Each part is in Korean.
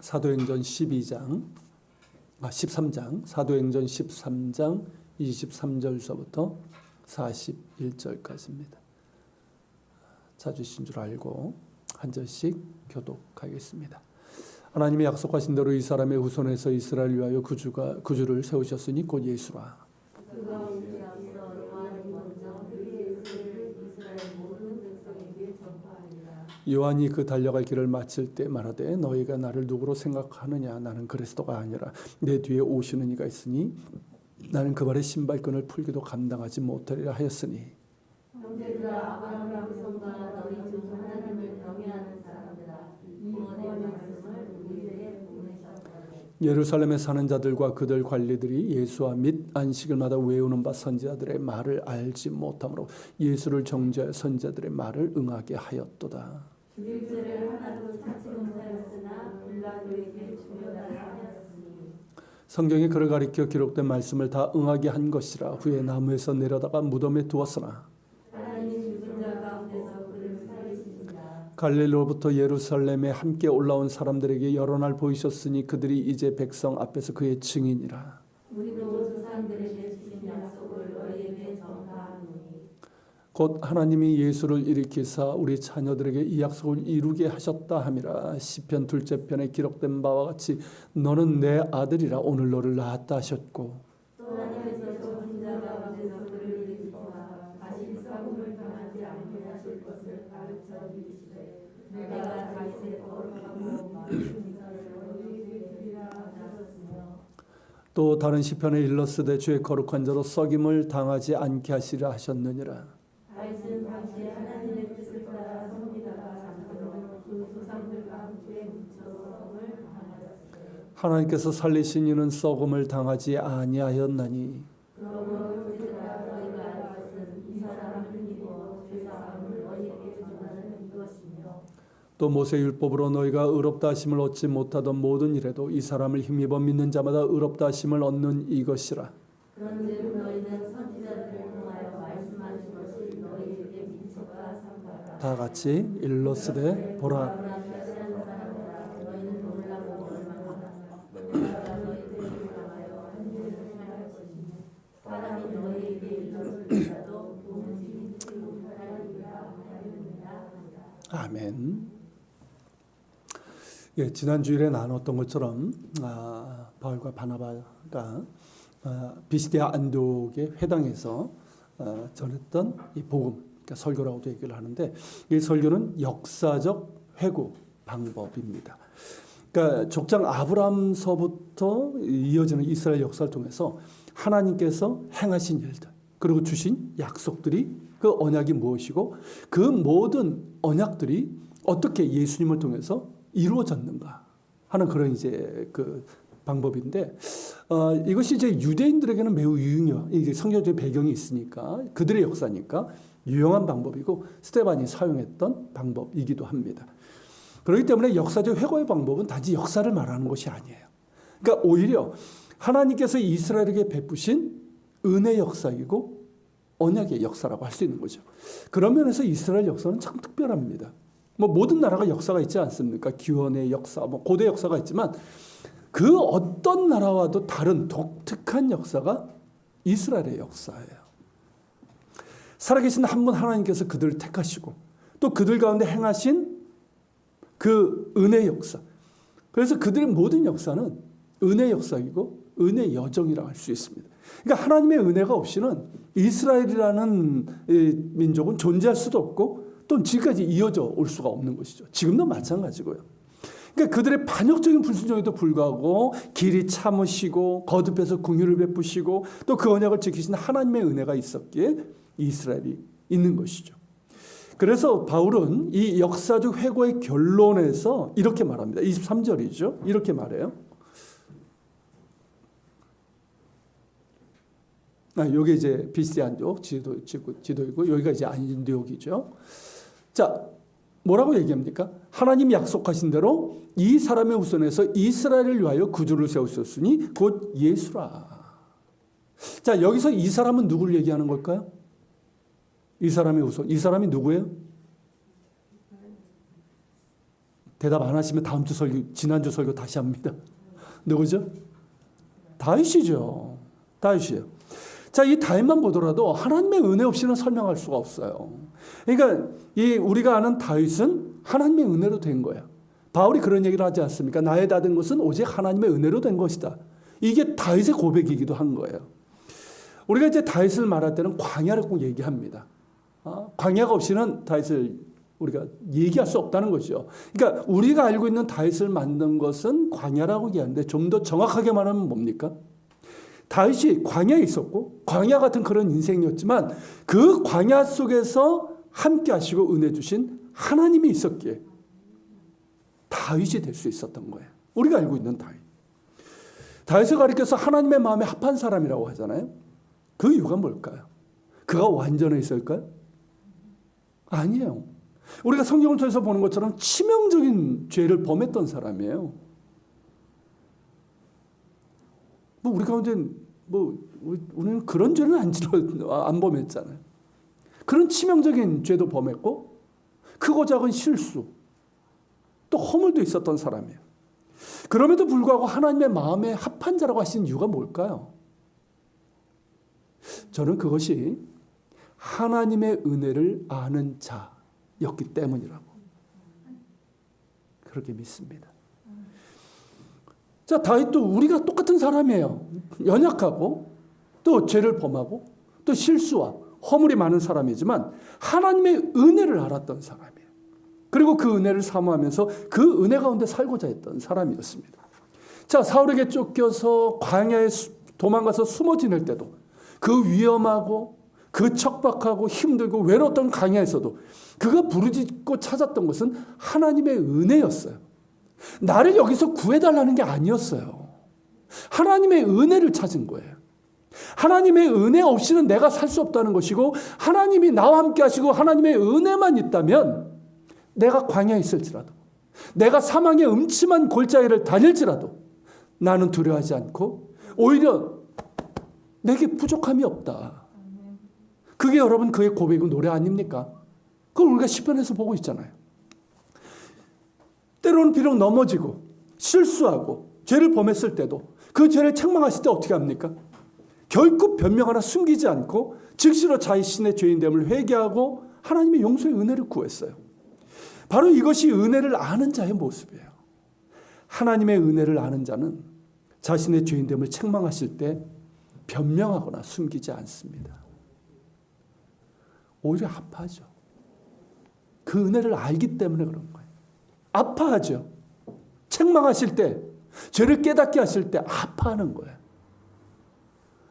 사도행전 13장, 사도행전 13장 23절서부터 41절까지입니다. 찾으신 줄 알고 한 절씩 교독하겠습니다. 하나님이 약속하신 대로 이 사람의 후손에서 이스라엘 위하여 구주를 세우셨으니 곧 예수라. 요한이 그 달려갈 길을 마칠 때 말하되 너희가 나를 누구로 생각하느냐? 나는 그리스도가 아니라 내 뒤에 오시는 이가 있으니 나는 그 발의 신발끈을 풀기도 감당하지 못하리라 하였으니 형제들아 아브라함의 후손과 너희 중 하나님을 경외하는 사람들아 이 구원의 말씀을 우리에게 보내셨다니. 예루살렘에 사는 자들과 그들 관리들이 예수와 및 안식일마다 외우는 바 선지자들의 말을 알지 못하므로 예수를 정죄하여 선지자들의 말을 응하게 하였도다. 죽일 죄를 하나도 찾지 못하였으나 빌라도에게 죽여달라 하였으니. 성경이 그를 가리켜 기록된 말씀을 다 응하게 한 것이라. 후에 나무에서 내려다가 무덤에 두었으나 하나님이 죽은 자 가운데서 그를 살리시니라. 갈릴리로부터 예루살렘에 함께 올라온 사람들에게 여러 날 보이셨으니 그들이 이제 백성 앞에서 그의 증인이라. 우리도 조상들에게 주신 약속을 너희에게 전하노니. 곧 하나님이 예수를 일으키사 우리 자녀들에게 이 약속을 이루게 하셨다 함이라. 시편 2째 편에 기록된 바와 같이 너는 내 아들이라 오늘 너를 낳았다 하셨고 또 하나님께서 죽은 자 가운데서 그를 일으키사 다시 사고를 당하지 않게 하실 것을 가르쳐 주시되 내가 다윗의 거룩하고 마음이 또 다른 시편에 일러스되 주의 거룩한 자로 썩임을 당하지 않게 하시라 하셨느니라. 다윗은 당시에 하나님의 뜻을 따라 섬기다가 잠들어 그 조상들과 함께 묻혀 썩음을 당하였으되 하나님께서 살리신 이는 썩음을 당하지 아니하였나니 그러므로 형제들아 너희가 알 것은 이 사람은 이고 죄사함을 너희에게 전하는 이것이며 또 모세율법으로 너희가 의롭다 하심을 얻지 못하던 모든 일에도 이 사람을 힘입어 믿는 자마다 의롭다 하심을 얻는 이것이라. 그런즉 너희는 선지자들을 통하여 말씀하신 것이 너희에게 미처가 삼가라. 다 같이 일러스되 보라. 너희는 놀라고 얼마나 내가 너희들을 향하여 한 일을 행할지니 사람이 너희에게 일러줄지라도 도무지 잊지 못하리라 하였느니라. 아멘. 예, 지난 주일에 나눴던 것처럼 바울과 바나바가 비시디아 안독의 회당에서 전했던 이 복음, 그러니까 설교라고도 얘기를 하는데 이 설교는 역사적 회고 방법입니다. 그러니까 족장 아브라함서부터 이어지는 이스라엘 역사를 통해서 하나님께서 행하신 일들 그리고 주신 약속들이 그 언약이 무엇이고 그 모든 언약들이 어떻게 예수님을 통해서 이루어졌는가 하는 그런 이제 그 방법인데 이것이 이제 유대인들에게는 매우 이게 성경적 배경이 있으니까 그들의 역사니까 유용한 방법이고 스데반이 사용했던 방법이기도 합니다. 그렇기 때문에 역사적 회고의 방법은 단지 역사를 말하는 것이 아니에요. 그러니까 오히려 하나님께서 이스라엘에게 베푸신 은혜 역사이고 언약의 역사라고 할 수 있는 거죠. 그런 면에서 이스라엘 역사는 참 특별합니다. 뭐 모든 나라가 역사가 있지 않습니까? 기원의 역사, 뭐 고대 역사가 있지만 그 어떤 나라와도 다른 독특한 역사가 이스라엘의 역사예요. 살아계신 한 분 하나님께서 그들을 택하시고 또 그들 가운데 행하신 그 은혜의 역사. 그래서 그들의 모든 역사는 은혜의 역사이고 은혜의 여정이라고 할 수 있습니다. 그러니까 하나님의 은혜가 없이는 이스라엘이라는 민족은 존재할 수도 없고 또 지금까지 이어져 올 수가 없는 것이죠. 지금도 마찬가지고요. 그러니까 그들의 반역적인 불순종에도 불구하고 길이 참으시고 거듭해서 긍휼을 베푸시고 또 그 언약을 지키신 하나님의 은혜가 있었기에 이스라엘이 있는 것이죠. 그래서 바울은 이 역사적 회고의 결론에서 이렇게 말합니다. 23절이죠. 이렇게 말해요. 여기 이제 비시디아 안디옥 지도이고 여기가 이제 안디옥이죠. 자, 뭐라고 얘기합니까? 하나님이 약속하신 대로 이 사람의 후손에서 이스라엘을 위하여 구주를 세우셨으니 곧 예수라. 자, 여기서 이 사람은 누구를 얘기하는 걸까요? 이 사람의 후손. 이 사람이 누구예요? 대답 안 하시면 다음 주 설교, 지난주 설교 다시 합니다. 누구죠? 다윗이죠. 다윗이에요. 자, 이 다윗만 보더라도 하나님의 은혜 없이는 설명할 수가 없어요. 그러니까 이 우리가 아는 다윗은 하나님의 은혜로 된 거야. 바울이 그런 얘기를 하지 않습니까? 나의 다 된 것은 오직 하나님의 은혜로 된 것이다. 이게 다윗의 고백이기도 한 거예요. 우리가 이제 다윗을 말할 때는 광야를 꼭 얘기합니다. 광야가 없이는 다윗을 우리가 얘기할 수 없다는 거죠. 그러니까 우리가 알고 있는 다윗을 만든 것은 광야라고 얘기하는데 좀 더 정확하게 말하면 뭡니까? 다윗이 광야에 있었고 광야 같은 그런 인생이었지만 그 광야 속에서 함께 하시고 은혜 주신 하나님이 있었기에 다윗이 될 수 있었던 거예요. 우리가 알고 있는 다윗. 다윗을 가리켜서 하나님의 마음에 합한 사람이라고 하잖아요. 그 이유가 뭘까요? 그가 완전해 있을까요? 아니에요. 우리가 성경을 통해서 보는 것처럼 치명적인 죄를 범했던 사람이에요. 뭐 우리 가운데 우리는 그런 죄는 안 범했잖아요. 그런 치명적인 죄도 범했고 크고 작은 실수 또 허물도 있었던 사람이에요. 그럼에도 불구하고 하나님의 마음에 합한 자라고 하신 이유가 뭘까요? 저는 그것이 하나님의 은혜를 아는 자였기 때문이라고 그렇게 믿습니다. 자, 다윗도 우리가 똑같은 사람이에요. 연약하고 또 죄를 범하고 또 실수와 허물이 많은 사람이지만 하나님의 은혜를 알았던 사람이에요. 그리고 그 은혜를 사모하면서 그 은혜 가운데 살고자 했던 사람이었습니다. 자, 사울에게 쫓겨서 광야에 도망가서 숨어 지낼 때도 그 위험하고 그 척박하고 힘들고 외로웠던 광야에서도 그가 부르짖고 찾았던 것은 하나님의 은혜였어요. 나를 여기서 구해달라는 게 아니었어요. 하나님의 은혜를 찾은 거예요. 하나님의 은혜 없이는 내가 살 수 없다는 것이고 하나님이 나와 함께 하시고 하나님의 은혜만 있다면 내가 광야에 있을지라도 내가 사망의 음침한 골짜기를 다닐지라도 나는 두려워하지 않고 오히려 내게 부족함이 없다. 그게 여러분 그의 고백은 노래 아닙니까? 그걸 우리가 시편에서 보고 있잖아요. 때로는 비록 넘어지고 실수하고 죄를 범했을 때도 그 죄를 책망하실 때 어떻게 합니까? 결코 변명 하나 숨기지 않고 즉시로 자신의 죄인됨을 회개하고 하나님의 용서의 은혜를 구했어요. 바로 이것이 은혜를 아는 자의 모습이에요. 하나님의 은혜를 아는 자는 자신의 죄인됨을 책망하실 때 변명하거나 숨기지 않습니다. 오히려 아파하죠. 그 은혜를 알기 때문에 그런 거예요. 아파하죠. 책망하실 때, 죄를 깨닫게 하실 때 아파하는 거예요.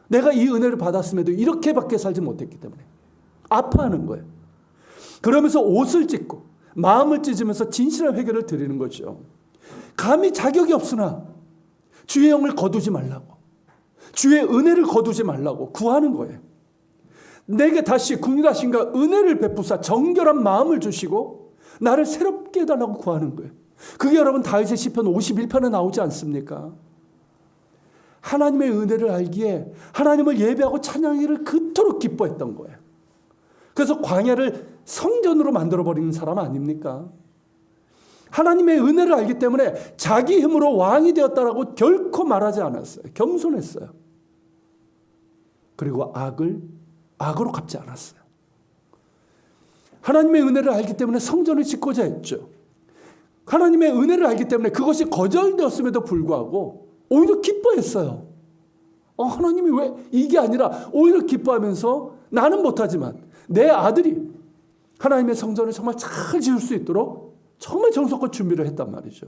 내가 이 은혜를 받았음에도 이렇게밖에 살지 못했기 때문에 아파하는 거예요. 그러면서 옷을 찢고 마음을 찢으면서 진실한 회개를 드리는 거죠. 감히 자격이 없으나 주의 영을 거두지 말라고, 주의 은혜를 거두지 말라고 구하는 거예요. 내게 다시 국률하신가 은혜를 베푸사 정결한 마음을 주시고 나를 새롭게 해달라고 구하는 거예요. 그게 여러분 다윗의 시편 51편에 나오지 않습니까? 하나님의 은혜를 알기에 하나님을 예배하고 찬양하기를 그토록 기뻐했던 거예요. 그래서 광야를 성전으로 만들어버리는 사람 아닙니까? 하나님의 은혜를 알기 때문에 자기 힘으로 왕이 되었다라고 결코 말하지 않았어요. 겸손했어요. 그리고 악으로 갚지 않았어요. 하나님의 은혜를 알기 때문에 성전을 짓고자 했죠. 하나님의 은혜를 알기 때문에 그것이 거절되었음에도 불구하고 오히려 기뻐했어요. 하나님이 왜 이게 아니라 오히려 기뻐하면서 나는 못하지만 내 아들이 하나님의 성전을 정말 잘 지을 수 있도록 정말 정성껏 준비를 했단 말이죠.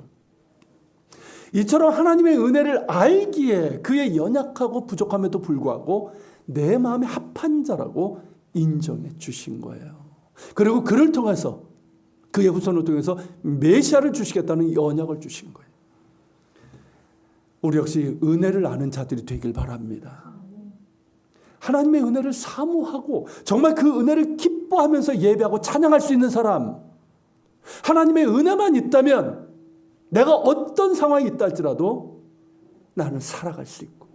이처럼 하나님의 은혜를 알기에 그의 연약하고 부족함에도 불구하고 내 마음에 합한 자라고 인정해 주신 거예요. 그리고 그를 통해서 그의 후손을 통해서 메시아를 주시겠다는 이 언약을 주신 거예요. 우리 역시 은혜를 아는 자들이 되길 바랍니다. 하나님의 은혜를 사모하고 정말 그 은혜를 기뻐하면서 예배하고 찬양할 수 있는 사람, 하나님의 은혜만 있다면 내가 어떤 상황이 있다 할지라도 나는 살아갈 수 있고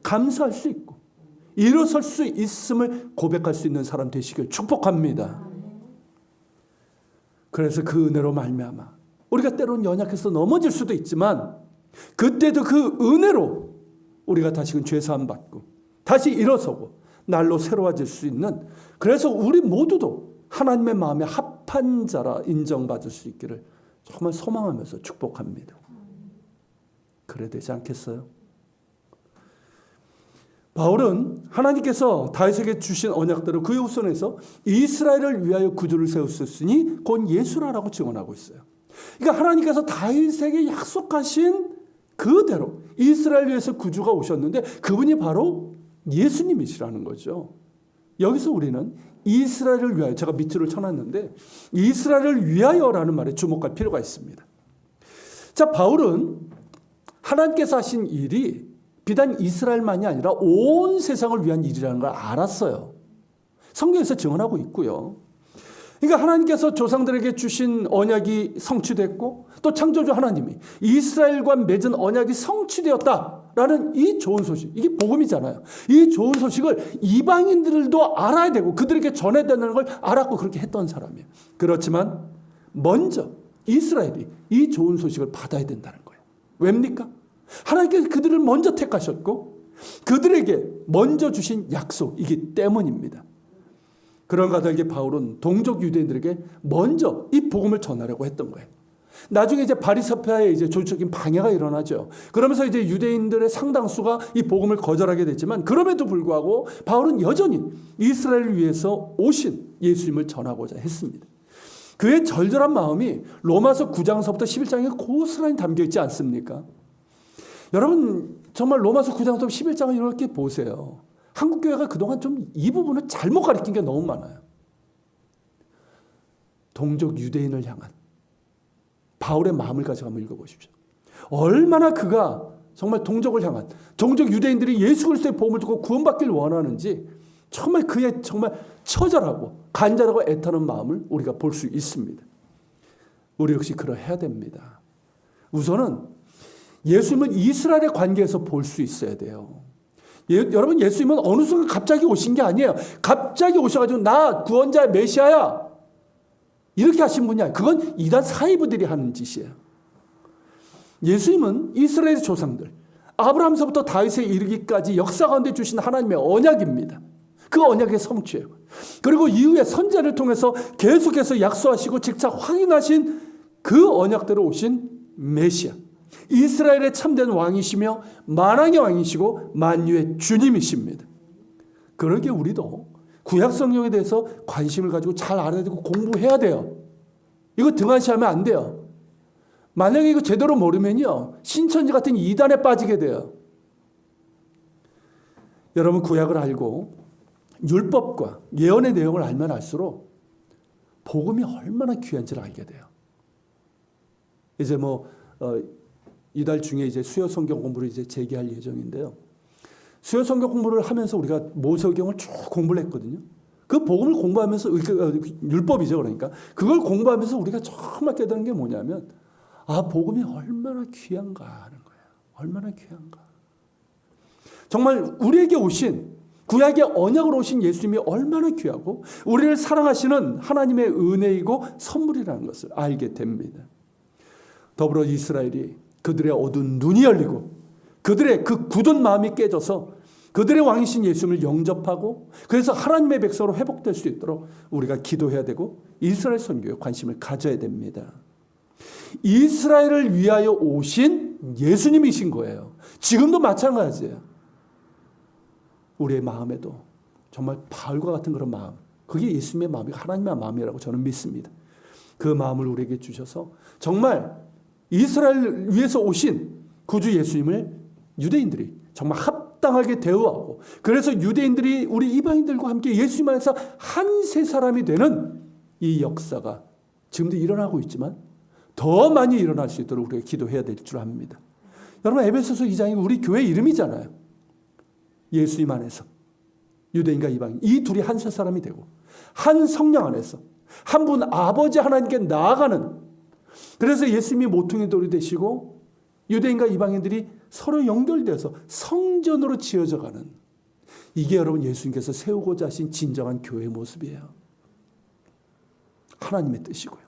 감사할 수 있고 일어설 수 있음을 고백할 수 있는 사람 되시길 축복합니다. 그래서 그 은혜로 말미암아 우리가 때로는 연약해서 넘어질 수도 있지만 그때도 그 은혜로 우리가 다시금 죄사함 받고 다시 일어서고 날로 새로워질 수 있는, 그래서 우리 모두도 하나님의 마음에 합한 자라 인정받을 수 있기를 정말 소망하면서 축복합니다. 그래야 되지 않겠어요? 바울은 하나님께서 다윗에게 주신 언약대로 그 후손에서 이스라엘을 위하여 구주를 세우셨으니 곧 예수라라고 증언하고 있어요. 그러니까 하나님께서 다윗에게 약속하신 그대로 이스라엘 위해서 구주가 오셨는데 그분이 바로 예수님이시라는 거죠. 여기서 우리는 이스라엘을 위하여, 제가 밑줄을 쳐놨는데 이스라엘을 위하여라는 말에 주목할 필요가 있습니다. 자, 바울은 하나님께서 하신 일이 비단 이스라엘만이 아니라 온 세상을 위한 일이라는 걸 알았어요. 성경에서 증언하고 있고요. 그러니까 하나님께서 조상들에게 주신 언약이 성취됐고 또 창조주 하나님이 이스라엘과 맺은 언약이 성취되었다라는 이 좋은 소식, 이게 복음이잖아요. 이 좋은 소식을 이방인들도 알아야 되고 그들에게 전해야 된다는 걸 알았고 그렇게 했던 사람이에요. 그렇지만 먼저 이스라엘이 이 좋은 소식을 받아야 된다는 거예요. 왜입니까? 하나님께서 그들을 먼저 택하셨고 그들에게 먼저 주신 약속이기 때문입니다. 그런 가다에게 바울은 동족 유대인들에게 먼저 이 복음을 전하려고 했던 거예요. 나중에 이제 바리새파의 이제 조직적인 방해가 일어나죠. 그러면서 이제 유대인들의 상당수가 이 복음을 거절하게 됐지만 그럼에도 불구하고 바울은 여전히 이스라엘을 위해서 오신 예수님을 전하고자 했습니다. 그의 절절한 마음이 로마서 9장서부터 11장에 고스란히 담겨 있지 않습니까? 여러분 정말 로마서 9장부터 11장을 이렇게 보세요. 한국 교회가 그동안 좀 이 부분을 잘못 가르친 게 너무 많아요. 동족 유대인을 향한 바울의 마음을 가지고 한번 읽어보십시오. 얼마나 그가 정말 동족을 향한, 동족 유대인들이 예수 그리스도의 복음을 듣고 구원받기를 원하는지 정말 그의 정말 처절하고 간절하고 애타는 마음을 우리가 볼 수 있습니다. 우리 역시 그러해야 됩니다. 우선은 예수님을 이스라엘의 관계에서 볼 수 있어야 돼요. 여러분 예수님은 어느 순간 갑자기 오신 게 아니에요. 갑자기 오셔가지고 나 구원자의 메시아야 이렇게 하신 분이 아니에요. 그건 이단 사이부들이 하는 짓이에요. 예수님은 이스라엘의 조상들 아브라함서부터 다윗에 이르기까지 역사 가운데 주신 하나님의 언약입니다. 그 언약의 성취예요. 그리고 이후에 선지자를 통해서 계속해서 약속하시고 직접 확인하신 그 언약대로 오신 메시아, 이스라엘의 참된 왕이시며 만왕의 왕이시고 만유의 주님이십니다. 그러기에 우리도 구약 성경에 대해서 관심을 가지고 잘 알아야 되고 공부해야 돼요. 이거 등한시하면 안 돼요. 만약에 이거 제대로 모르면요 신천지 같은 이단에 빠지게 돼요. 여러분 구약을 알고 율법과 예언의 내용을 알면 알수록 복음이 얼마나 귀한지를 알게 돼요. 이제 이달 중에 이제 수요 성경 공부를 이제 재개할 예정인데요. 수요 성경 공부를 하면서 우리가 모세오경을 쭉 공부를 했거든요. 그 복음을 공부하면서 율법이죠. 그러니까 그걸 공부하면서 우리가 정말 깨달은 게 뭐냐면 복음이 얼마나 귀한가 하는 거예요. 얼마나 귀한가. 정말 우리에게 오신 구약의 언약으로 오신 예수님이 얼마나 귀하고 우리를 사랑하시는 하나님의 은혜이고 선물이라는 것을 알게 됩니다. 더불어 이스라엘이 그들의 어두운 눈이 열리고 그들의 그 굳은 마음이 깨져서 그들의 왕이신 예수님을 영접하고 그래서 하나님의 백성으로 회복될 수 있도록 우리가 기도해야 되고 이스라엘 선교에 관심을 가져야 됩니다. 이스라엘을 위하여 오신 예수님이신 거예요. 지금도 마찬가지예요. 우리의 마음에도 정말 바울과 같은 그런 마음, 그게 예수님의 마음이고 하나님의 마음이라고 저는 믿습니다. 그 마음을 우리에게 주셔서 정말 이스라엘을 위해서 오신 구주 예수님을 유대인들이 정말 합당하게 대우하고 그래서 유대인들이 우리 이방인들과 함께 예수님 안에서 한 세 사람이 되는 이 역사가 지금도 일어나고 있지만 더 많이 일어날 수 있도록 우리가 기도해야 될 줄 압니다. 여러분 에베소서 2장이 우리 교회 이름이잖아요. 예수님 안에서 유대인과 이방인 이 둘이 한 세 사람이 되고 한 성령 안에서 한 분 아버지 하나님께 나아가는, 그래서 예수님이 모퉁이 돌이 되시고 유대인과 이방인들이 서로 연결돼서 성전으로 지어져 가는, 이게 여러분 예수님께서 세우고자 하신 진정한 교회의 모습이에요. 하나님의 뜻이고요.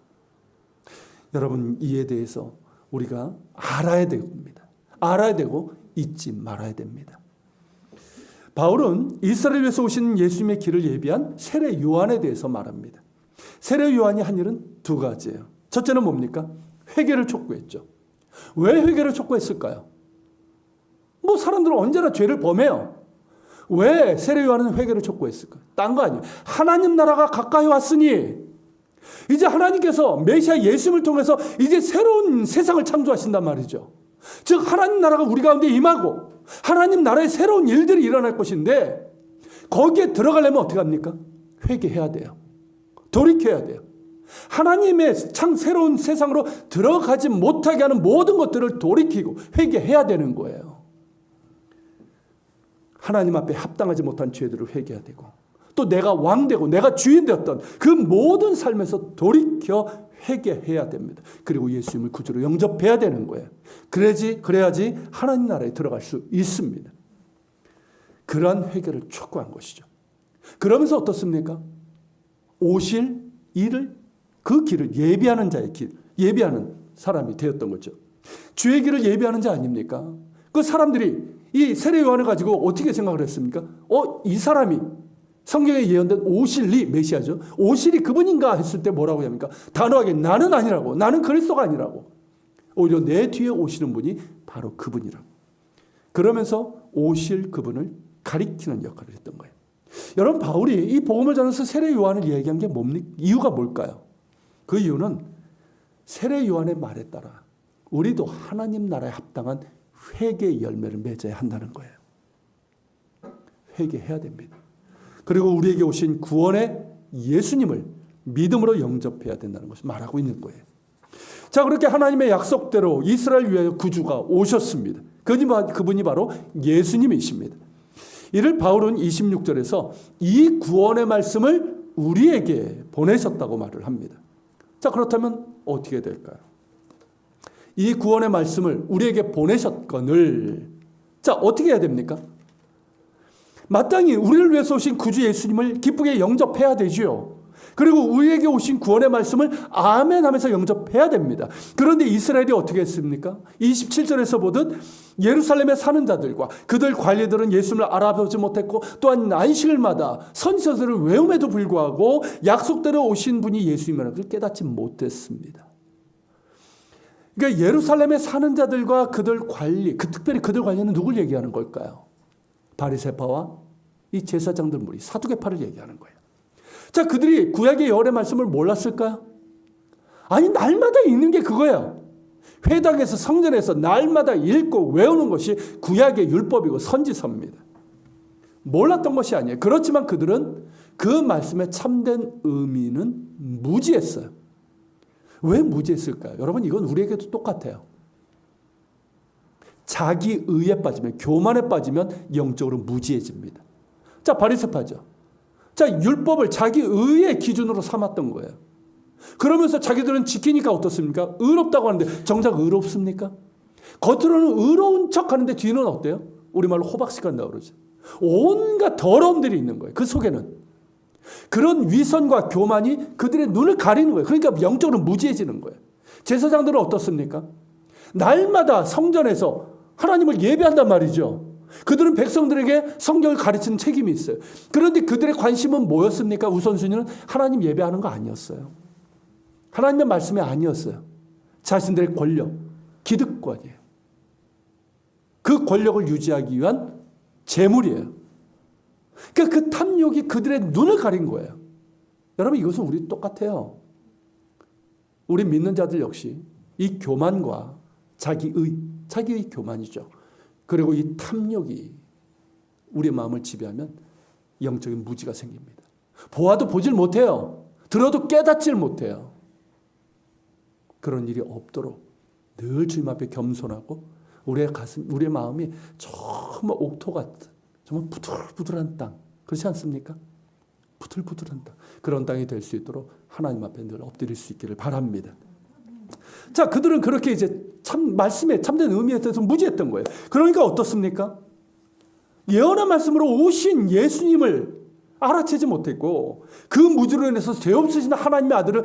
여러분, 이에 대해서 우리가 알아야 됩니다. 알아야 되고 잊지 말아야 됩니다. 바울은 이스라엘에서 오신 예수님의 길을 예비한 세례 요한에 대해서 말합니다. 세례 요한이 한 일은 두 가지예요. 첫째는 뭡니까? 회개를 촉구했죠. 왜 회개를 촉구했을까요? 뭐 사람들은 언제나 죄를 범해요. 왜 세례 요한은 회개를 촉구했을까요? 딴 거 아니에요. 하나님 나라가 가까이 왔으니 이제 하나님께서 메시아 예수님을 통해서 이제 새로운 세상을 창조하신단 말이죠. 즉 하나님 나라가 우리 가운데 임하고 하나님 나라의 새로운 일들이 일어날 것인데 거기에 들어가려면 어떻게 합니까? 회개해야 돼요. 돌이켜야 돼요. 하나님의 새로운 세상으로 들어가지 못하게 하는 모든 것들을 돌이키고 회개해야 되는 거예요. 하나님 앞에 합당하지 못한 죄들을 회개해야 되고 또 내가 왕되고 내가 주인 되었던 그 모든 삶에서 돌이켜 회개해야 됩니다. 그리고 예수님을 구주로 영접해야 되는 거예요. 그래야지 하나님 나라에 들어갈 수 있습니다. 그러한 회개를 촉구한 것이죠. 그러면서 어떻습니까? 오실 일을 그 길을 예비하는 자의 길, 예비하는 사람이 되었던 거죠. 주의 길을 예비하는 자 아닙니까? 그 사람들이 이 세례 요한을 가지고 어떻게 생각을 했습니까? 이 사람이 성경에 예언된 오실리 메시아죠. 오실이 그분인가 했을 때 뭐라고 합니까? 단호하게 나는 아니라고. 나는 그리스도가 아니라고. 오히려 내 뒤에 오시는 분이 바로 그분이라고. 그러면서 오실 그분을 가리키는 역할을 했던 거예요. 여러분, 바울이 이 복음을 전해서 세례 요한을 얘기한 게 뭡니까? 이유가 뭘까요? 그 이유는 세례 요한의 말에 따라 우리도 하나님 나라에 합당한 회개의 열매를 맺어야 한다는 거예요. 회개해야 됩니다. 그리고 우리에게 오신 구원의 예수님을 믿음으로 영접해야 된다는 것을 말하고 있는 거예요. 자, 그렇게 하나님의 약속대로 이스라엘 위하여 구주가 오셨습니다. 그분이 바로 예수님이십니다. 이를 바울은 26절에서 이 구원의 말씀을 우리에게 보내셨다고 말을 합니다. 자, 그렇다면 어떻게 될까요? 이 구원의 말씀을 우리에게 보내셨거늘 자, 어떻게 해야 됩니까? 마땅히 우리를 위해서 오신 구주 예수님을 기쁘게 영접해야 되지요. 그리고 우리에게 오신 구원의 말씀을 아멘 하면서 영접해야 됩니다. 그런데 이스라엘이 어떻게 했습니까? 27절에서 보듯 예루살렘에 사는 자들과 그들 관리들은 예수님을 알아보지 못했고 또한 안식일마다 선지서들을 외움에도 불구하고 약속대로 오신 분이 예수님이라는 걸 깨닫지 못했습니다. 그러니까 예루살렘에 사는 자들과 그들 관리, 특별히 그들 관리는 누굴 얘기하는 걸까요? 바리새파와 이 제사장들 무리, 사두개파를 얘기하는 거예요. 자, 그들이 구약의 여호와의 말씀을 몰랐을까요? 아니, 날마다 읽는 게 그거예요. 회당에서 성전에서 날마다 읽고 외우는 것이 구약의 율법이고 선지서입니다. 몰랐던 것이 아니에요. 그렇지만 그들은 그 말씀의 참된 의미는 무지했어요. 왜 무지했을까요? 여러분, 이건 우리에게도 똑같아요. 자기 의에 빠지면, 교만에 빠지면 영적으로 무지해집니다. 자, 바리새파죠. 자, 율법을 자기 의의 기준으로 삼았던 거예요. 그러면서 자기들은 지키니까 어떻습니까? 의롭다고 하는데 정작 의롭습니까? 겉으로는 의로운 척 하는데 뒤는 어때요? 우리말로 호박씨간다고 그러죠. 온갖 더러움들이 있는 거예요. 그 속에는. 그런 위선과 교만이 그들의 눈을 가리는 거예요. 그러니까 영적으로 무지해지는 거예요. 제사장들은 어떻습니까? 날마다 성전에서 하나님을 예배한단 말이죠. 그들은 백성들에게 성경을 가르치는 책임이 있어요. 그런데 그들의 관심은 뭐였습니까? 우선순위는 하나님 예배하는 거 아니었어요. 하나님의 말씀이 아니었어요. 자신들의 권력, 기득권이에요. 그 권력을 유지하기 위한 재물이에요. 그러니까 그 탐욕이 그들의 눈을 가린 거예요. 여러분, 이것은 우리 똑같아요. 우리 믿는 자들 역시 이 교만과 자기의 교만이죠. 그리고 이 탐욕이 우리의 마음을 지배하면 영적인 무지가 생깁니다. 보아도 보질 못해요. 들어도 깨닫질 못해요. 그런 일이 없도록 늘 주님 앞에 겸손하고 우리의 가슴, 우리의 마음이 정말 옥토 같은 정말 부들부들한 땅, 그렇지 않습니까? 부들부들한 땅, 그런 땅이 될 수 있도록 하나님 앞에 늘 엎드릴 수 있기를 바랍니다. 자, 그들은 그렇게 이제 말씀에 참된 의미에 대해서 무지했던 거예요. 그러니까 어떻습니까? 예언의 말씀으로 오신 예수님을 알아채지 못했고 그 무지로 인해서 죄 없으신 하나님의 아들을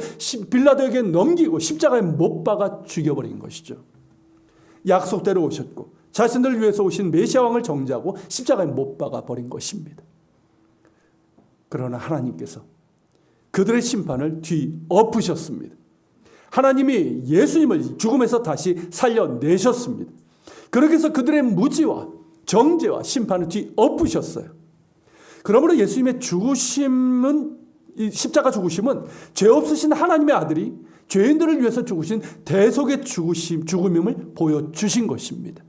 빌라도에게 넘기고 십자가에 못 박아 죽여버린 것이죠. 약속대로 오셨고 자신들을 위해서 오신 메시아 왕을 정죄하고 십자가에 못 박아 버린 것입니다. 그러나 하나님께서 그들의 심판을 뒤엎으셨습니다. 하나님이 예수님을 죽음에서 다시 살려내셨습니다. 그렇게 해서 그들의 무지와 정죄와 심판을 뒤엎으셨어요. 그러므로 예수님의 죽으심은, 이 십자가 죽으심은 죄 없으신 하나님의 아들이 죄인들을 위해서 죽으신 대속의 죽음임을 보여주신 것입니다.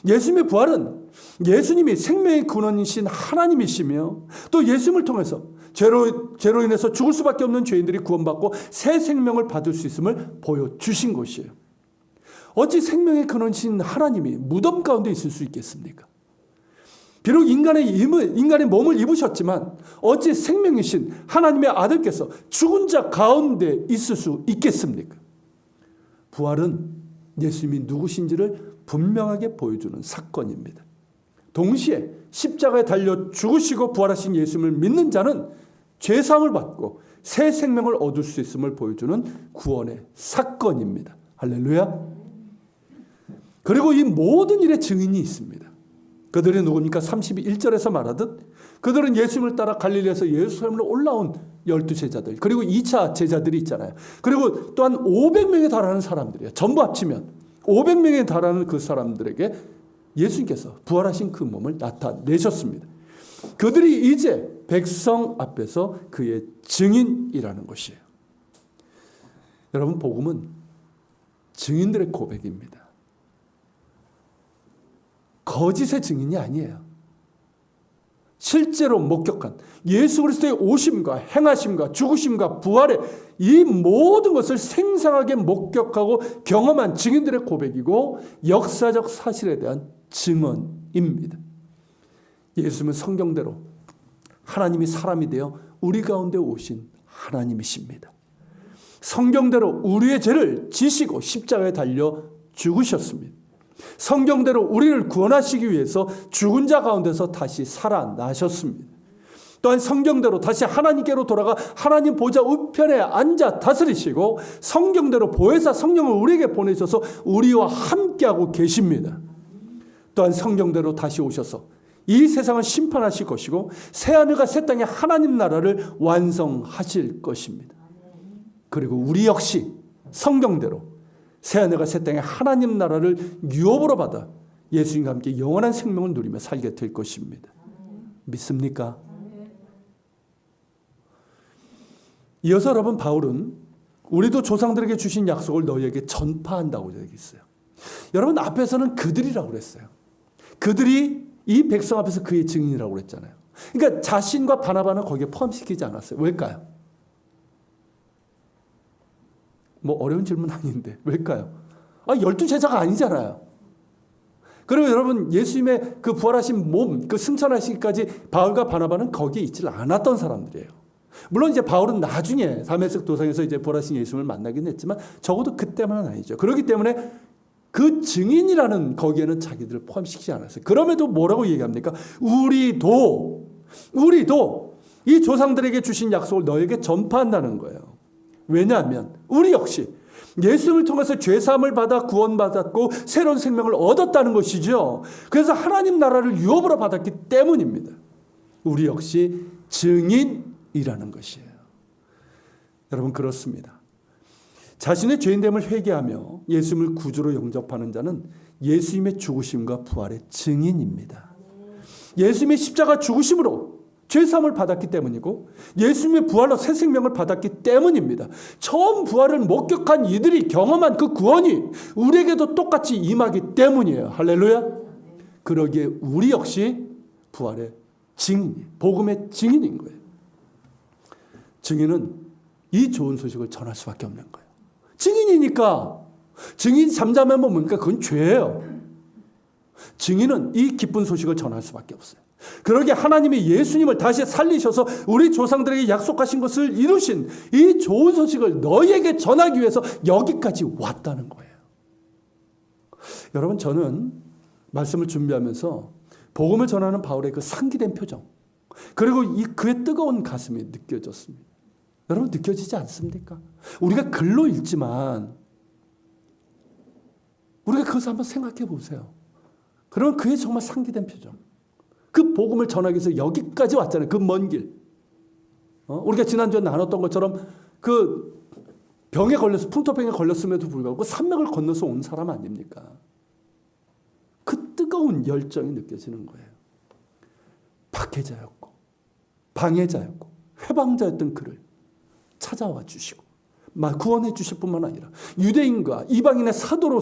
예수님의 부활은 예수님이 생명의 근원이신 하나님이시며 또 예수님을 통해서 죄로 인해서 죽을 수밖에 없는 죄인들이 구원받고 새 생명을 받을 수 있음을 보여주신 것이에요. 어찌 생명의 근원이신 하나님이 무덤 가운데 있을 수 있겠습니까? 비록 인간의 몸을 입으셨지만 어찌 생명이신 하나님의 아들께서 죽은 자 가운데 있을 수 있겠습니까? 부활은 예수님이 누구신지를 분명하게 보여주는 사건입니다. 동시에 십자가에 달려 죽으시고 부활하신 예수님을 믿는 자는 죄사함을 받고 새 생명을 얻을 수 있음을 보여주는 구원의 사건입니다. 할렐루야. 그리고 이 모든 일의 증인이 있습니다. 그들이 누굽니까? 31절에서 말하듯 그들은 예수님을 따라 갈릴리에서 예루살렘으로 올라온 12제자들, 그리고 2차 제자들이 있잖아요. 그리고 또한 500명에 달하는 사람들이에요. 전부 합치면 500명에 달하는 그 사람들에게 예수님께서 부활하신 그 몸을 나타내셨습니다. 그들이 이제 백성 앞에서 그의 증인이라는 것이에요. 여러분, 복음은 증인들의 고백입니다. 거짓의 증인이 아니에요. 실제로 목격한 예수 그리스도의 오심과 행하심과 죽으심과 부활의 이 모든 것을 생생하게 목격하고 경험한 증인들의 고백이고 역사적 사실에 대한 증언입니다. 예수님은 성경대로 하나님이 사람이 되어 우리 가운데 오신 하나님이십니다. 성경대로 우리의 죄를 지시고 십자가에 달려 죽으셨습니다. 성경대로 우리를 구원하시기 위해서 죽은 자 가운데서 다시 살아나셨습니다. 또한 성경대로 다시 하나님께로 돌아가 하나님 보좌 우편에 앉아 다스리시고 성경대로 보혜사 성령을 우리에게 보내셔서 우리와 함께하고 계십니다. 또한 성경대로 다시 오셔서 이 세상을 심판하실 것이고 새하늘과 새 땅의 하나님 나라를 완성하실 것입니다. 그리고 우리 역시 성경대로 새하늘과 새 땅의 하나님 나라를 유업으로 받아 예수님과 함께 영원한 생명을 누리며 살게 될 것입니다. 믿습니까? 이어서 여러분, 바울은 우리도 조상들에게 주신 약속을 너희에게 전파한다고 얘기했어요. 여러분, 앞에서는 그들이라고 그랬어요. 그들이 이 백성 앞에서 그의 증인이라고 그랬잖아요. 그러니까 자신과 바나바는 거기에 포함시키지 않았어요. 왜일까요? 뭐 어려운 질문 아닌데 왜일까요? 12제자가 아니잖아요. 그리고 여러분, 예수님의 그 부활하신 몸, 그 승천하시기까지 바울과 바나바는 거기에 있지 않았던 사람들이에요. 물론 이제 바울은 나중에 다메섹 도상에서 이제 부활하신 예수님을 만나긴 했지만 적어도 그때만은 아니죠. 그렇기 때문에 그 증인이라는 거기에는 자기들을 포함시키지 않았어요. 그럼에도 뭐라고 얘기합니까? 우리도 이 조상들에게 주신 약속을 너에게 전파한다는 거예요. 왜냐하면 우리 역시 예수님을 통해서 죄사함을 받아 구원받았고 새로운 생명을 얻었다는 것이죠. 그래서 하나님 나라를 유업으로 받았기 때문입니다. 우리 역시 증인이라는 것이에요. 여러분, 그렇습니다. 자신의 죄인됨을 회개하며 예수님을 구주로 영접하는 자는 예수님의 죽으심과 부활의 증인입니다. 예수님의 십자가 죽으심으로 죄사함을 받았기 때문이고 예수님의 부활로 새 생명을 받았기 때문입니다. 처음 부활을 목격한 이들이 경험한 그 구원이 우리에게도 똑같이 임하기 때문이에요. 할렐루야. 그러기에 우리 역시 부활의 증인, 복음의 증인인 거예요. 증인은 이 좋은 소식을 전할 수밖에 없는 거예요. 증인이니까. 증인이 잠잠하면 뭡니까? 그건 죄예요. 증인은 이 기쁜 소식을 전할 수밖에 없어요. 그러기에 하나님이 예수님을 다시 살리셔서 우리 조상들에게 약속하신 것을 이루신 이 좋은 소식을 너희에게 전하기 위해서 여기까지 왔다는 거예요. 여러분, 저는 말씀을 준비하면서 복음을 전하는 바울의 그 상기된 표정, 그리고 그의 뜨거운 가슴이 느껴졌습니다. 여러분 느껴지지 않습니까? 우리가 글로 읽지만 우리가 그것을 한번 생각해 보세요. 그러면 그의 정말 상기된 표정. 그 복음을 전하기 위해서 여기까지 왔잖아요. 그 먼 길. 우리가 지난주에 나눴던 것처럼 그 병에 걸려서 풍토병에 걸렸음에도 불구하고 산맥을 건너서 온 사람 아닙니까? 그 뜨거운 열정이 느껴지는 거예요. 박해자였고 방해자였고 회방자였던 그를 찾아와 주시고 구원해 주실 뿐만 아니라 유대인과 이방인의 사도로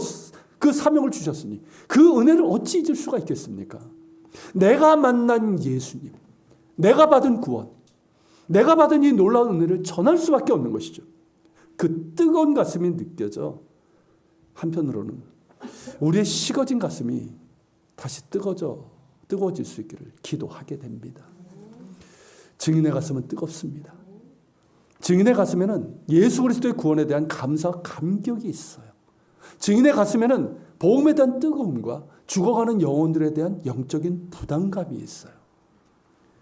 그 사명을 주셨으니 그 은혜를 어찌 잊을 수가 있겠습니까? 내가 만난 예수님, 내가 받은 구원, 내가 받은 이 놀라운 은혜를 전할 수밖에 없는 것이죠. 그 뜨거운 가슴이 느껴져 한편으로는 우리의 식어진 가슴이 다시 뜨거워질 수 있기를 기도하게 됩니다. 증인의 가슴은 뜨겁습니다. 증인의 가슴에는 예수 그리스도의 구원에 대한 감사와 감격이 있어요. 증인의 가슴에는 복음에 대한 뜨거움과 죽어가는 영혼들에 대한 영적인 부담감이 있어요.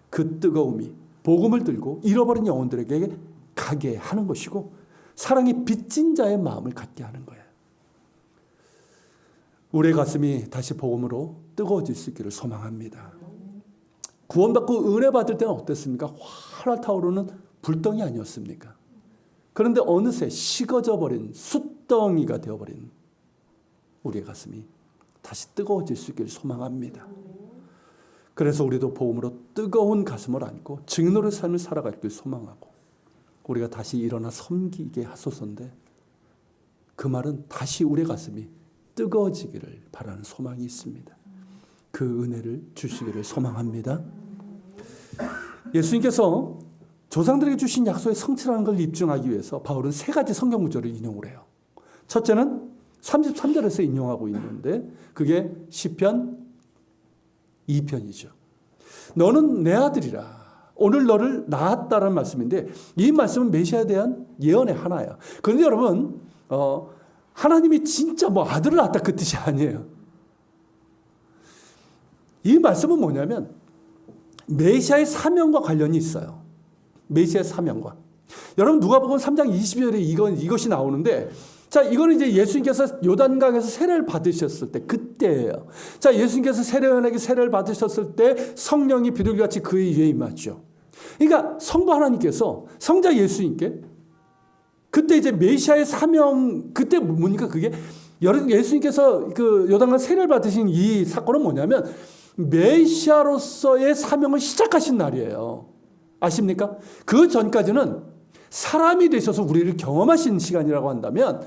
그 뜨거움이 복음을 들고 잃어버린 영혼들에게 가게 하는 것이고 사랑이 빚진 자의 마음을 갖게 하는 거예요. 우리의 가슴이 다시 복음으로 뜨거워질 수 있기를 소망합니다. 구원받고 은혜 받을 때는 어땠습니까? 활활 타오르는 불덩이 아니었습니까? 그런데 어느새 식어져 버린 숯덩이가 되어버린 우리의 가슴이 다시 뜨거워질 수 있기를 소망합니다. 그래서 우리도 복음으로 뜨거운 가슴을 안고 증인으로의 삶을 살아가길 소망하고 우리가 다시 일어나 섬기게 하소서인데 그 말은 다시 우리의 가슴이 뜨거워지기를 바라는 소망이 있습니다. 그 은혜를 주시기를 소망합니다. 예수님께서 조상들에게 주신 약속의 성취라는 걸 입증하기 위해서 바울은 세 가지 성경 구절을 인용을 해요. 첫째는 33절에서 인용하고 있는데 그게 시편 2편이죠. 너는 내 아들이라. 오늘 너를 낳았다라는 말씀인데 이 말씀은 메시아에 대한 예언의 하나예요. 그런데 여러분 하나님이 진짜 아들을 낳았다 그 뜻이 아니에요. 이 말씀은 뭐냐면 메시아의 사명과 관련이 있어요. 메시아의 사명과. 여러분 누가복음 3장 20절에 이것이 나오는데 자, 이거는 이제 예수님께서 요단강에서 세례를 받으셨을 때 그때예요. 자, 예수님께서 세례요한에게 세례를 받으셨을 때 성령이 비둘기같이 그의 위에 임하죠. 그러니까 성부 하나님께서 성자 예수님께 그때 이제 메시아의 사명 그때 뭡니까 그게 예수님께서 그 요단강 세례를 받으신 이 사건은 뭐냐면 메시아로서의 사명을 시작하신 날이에요. 아십니까? 그 전까지는 사람이 되셔서 우리를 경험하신 시간이라고 한다면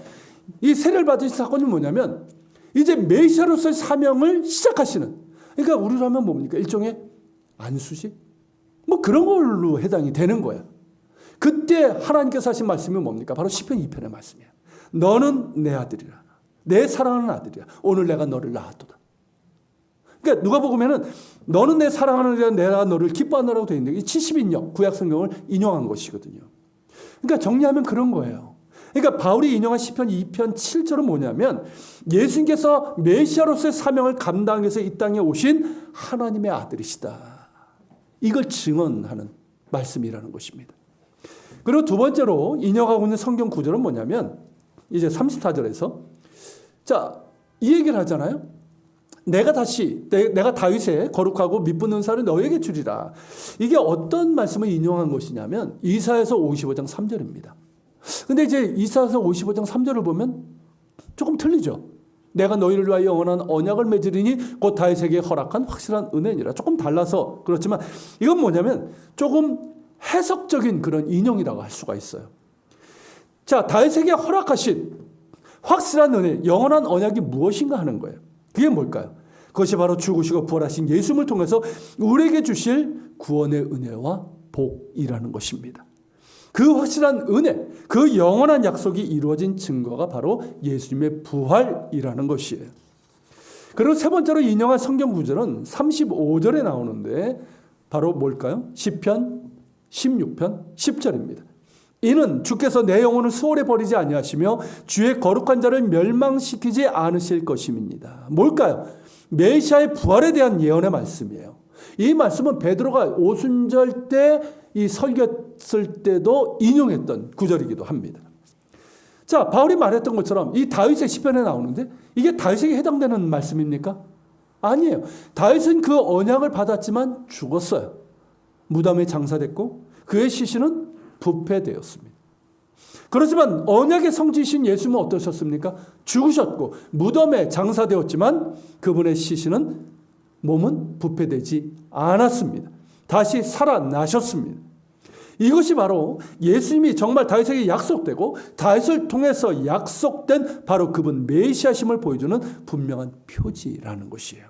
이 세례를 받으신 사건이 뭐냐면 이제 메시아로서의 사명을 시작하시는 그러니까 우리로 하면 뭡니까? 일종의 안수식? 그런 걸로 해당이 되는 거예요. 그때 하나님께서 하신 말씀이 뭡니까? 바로 시편 2편의 말씀이에요. 너는 내 아들이라. 내 사랑하는 아들이야. 오늘 내가 너를 낳았도다. 그러니까 누가 보면은 너는 내 사랑하는 아들이라 내가 너를 기뻐하노라고 되어 있는데 이 70인역 구약 성경을 인용한 것이거든요. 그러니까 정리하면 그런 거예요. 그러니까 바울이 인용한 시편 2편 7절은 뭐냐면 예수님께서 메시아로서의 사명을 감당하기 위해서 이 땅에 오신 하나님의 아들이시다. 이걸 증언하는 말씀이라는 것입니다. 그리고 두 번째로 인용하고 있는 성경 구절은 뭐냐면 이제 34절에서 자, 이 얘기를 하잖아요. 내가 다윗의 거룩하고 미쁜 은사를 너에게 주리라. 이게 어떤 말씀을 인용한 것이냐면 이사야서 55장 3절입니다. 근데 이제 이사야서 55장 3절을 보면 조금 틀리죠. 내가 너희를 위하여 영원한 언약을 맺으리니 곧 다윗에게 허락한 확실한 은혜니라. 조금 달라서 그렇지만 이건 뭐냐면 조금 해석적인 그런 인용이라고 할 수가 있어요. 자, 다윗에게 허락하신 확실한 은혜, 영원한 언약이 무엇인가 하는 거예요. 그게 뭘까요? 그것이 바로 죽으시고 부활하신 예수님을 통해서 우리에게 주실 구원의 은혜와 복이라는 것입니다. 그 확실한 은혜, 그 영원한 약속이 이루어진 증거가 바로 예수님의 부활이라는 것이에요. 그리고 세 번째로 인용한 성경 구절은 35절에 나오는데 바로 뭘까요? 시편 16편 10절입니다. 이는 주께서 내 영혼을 수월에 버리지 아니하시며 주의 거룩한 자를 멸망시키지 않으실 것임입니다. 뭘까요? 메시아의 부활에 대한 예언의 말씀이에요. 이 말씀은 베드로가 오순절 때 이 설교했을 때도 인용했던 구절이기도 합니다. 자, 바울이 말했던 것처럼 이 다윗의 시편에 나오는데 이게 다윗에게 해당되는 말씀입니까? 아니에요. 다윗은 그 언약을 받았지만 죽었어요. 무덤에 장사됐고 그의 시신은 부패되었습니다. 그렇지만 언약의 성지이신 예수님은 어떠셨습니까? 죽으셨고 무덤에 장사되었지만 그분의 시신은 몸은 부패되지 않았습니다. 다시 살아나셨습니다. 이것이 바로 예수님이 정말 다윗에게 약속되고 다윗을 통해서 약속된 바로 그분 메시아심을 보여주는 분명한 표지라는 것이에요.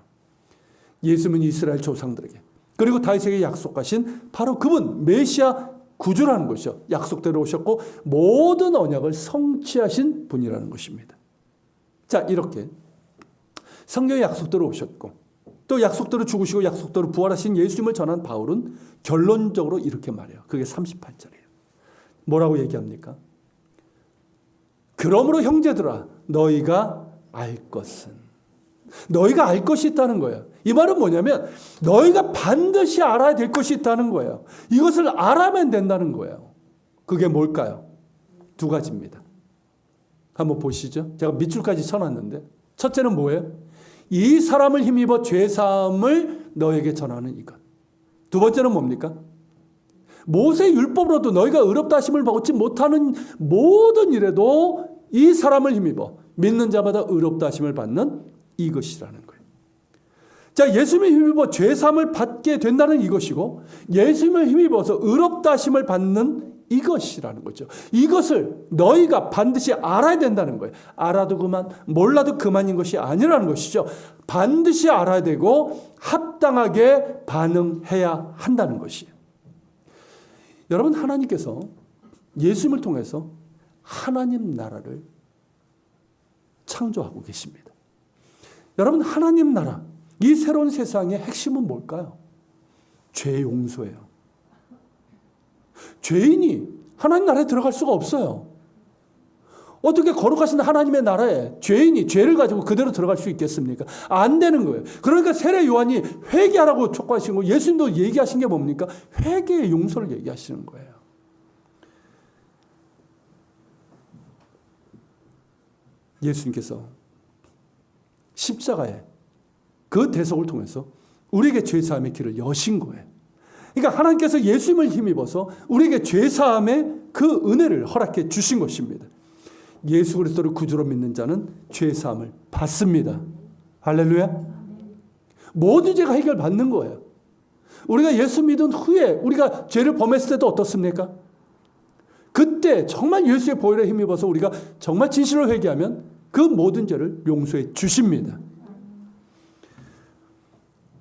예수님은 이스라엘 조상들에게 그리고 다윗에게 약속하신 바로 그분 메시아 구주라는 것이요. 약속대로 오셨고 모든 언약을 성취하신 분이라는 것입니다. 자, 이렇게 성경의 약속대로 오셨고 또 약속대로 죽으시고 약속대로 부활하신 예수님을 전한 바울은 결론적으로 이렇게 말해요. 그게 38절이에요. 뭐라고 얘기합니까? 그러므로 형제들아 너희가 알 것은 너희가 알 것이 있다는 거예요. 이 말은 뭐냐면 너희가 반드시 알아야 될 것이 있다는 거예요. 이것을 알아면 된다는 거예요. 그게 뭘까요? 두 가지입니다. 한번 보시죠. 제가 밑줄까지 쳐놨는데 첫째는 뭐예요? 이 사람을 힘입어 죄사함을 너에게 전하는 이것. 두 번째는 뭡니까? 모세 율법으로도 너희가 의롭다 하심을 받지 못하는 모든 일에도 이 사람을 힘입어 믿는 자마다 의롭다 하심을 받는 이것이라는 거예요. 자, 예수님을 힘입어 죄사함을 받게 된다는 이것이고 예수님을 힘입어서 의롭다 하심을 받는 이것이라는 거죠. 이것을 너희가 반드시 알아야 된다는 거예요. 알아도 그만, 몰라도 그만인 것이 아니라는 것이죠. 반드시 알아야 되고 합당하게 반응해야 한다는 것이에요. 여러분, 하나님께서 예수님을 통해서 하나님 나라를 창조하고 계십니다. 여러분, 하나님 나라, 이 새로운 세상의 핵심은 뭘까요? 죄 용서예요. 죄인이 하나님 나라에 들어갈 수가 없어요. 어떻게 거룩하신 하나님의 나라에 죄인이 죄를 가지고 그대로 들어갈 수 있겠습니까? 안 되는 거예요. 그러니까 세례 요한이 회개하라고 촉구하신 거, 예수님도 얘기하신 게 뭡니까? 회개의 용서를 얘기하시는 거예요. 예수님께서 십자가에 그 대속을 통해서 우리에게 죄사함의 길을 여신 거예요. 그러니까 하나님께서 예수님을 힘입어서 우리에게 죄사함의 그 은혜를 허락해 주신 것입니다. 예수 그리스도를 구주로 믿는 자는 죄사함을 받습니다. 할렐루야. 모든 죄가 해결받는 거예요. 우리가 예수 믿은 후에 우리가 죄를 범했을 때도 어떻습니까? 그때 정말 예수의 보혈에 힘입어서 우리가 정말 진실로 회개하면 그 모든 죄를 용서해 주십니다.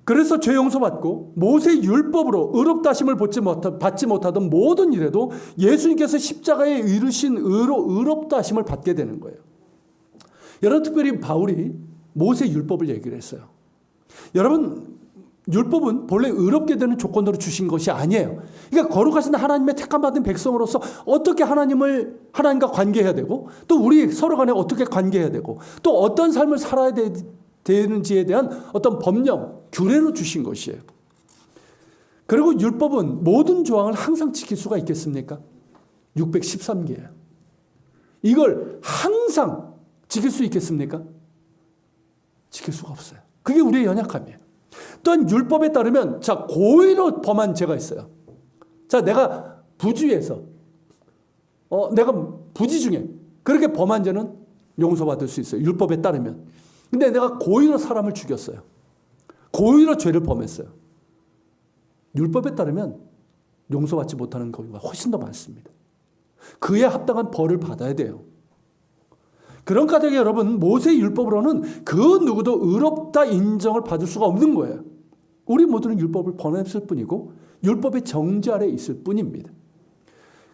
그래서 죄 용서받고 모세 율법으로 의롭다 하심을 받지 못하던 모든 일에도 예수님께서 십자가에 이르신 의로 의롭다 하심을 받게 되는 거예요. 여러분, 특별히 바울이 모세 율법을 얘기를 했어요. 여러분, 율법은 본래 의롭게 되는 조건으로 주신 것이 아니에요. 그러니까 거룩하신 하나님의 택함받은 백성으로서 어떻게 하나님과 관계해야 되고 또 우리 서로 간에 어떻게 관계해야 되고 또 어떤 삶을 살아야 되는지에 대한 어떤 법령, 규례로 주신 것이에요. 그리고 율법은 모든 조항을 항상 지킬 수가 있겠습니까? 613개예요. 이걸 항상 지킬 수 있겠습니까? 지킬 수가 없어요. 그게 우리의 연약함이에요. 또한 율법에 따르면 자, 고의로 범한 죄가 있어요. 자, 내가 부주의해서 내가 부지 중에 그렇게 범한 죄는 용서받을 수 있어요. 율법에 따르면. 근데 내가 고의로 사람을 죽였어요. 고의로 죄를 범했어요. 율법에 따르면 용서받지 못하는 경우가 훨씬 더 많습니다. 그에 합당한 벌을 받아야 돼요. 그런 가정에 여러분, 모세의 율법으로는 그 누구도 의롭다 인정을 받을 수가 없는 거예요. 우리 모두는 율법을 범했을 뿐이고 율법의 정지 아래 있을 뿐입니다.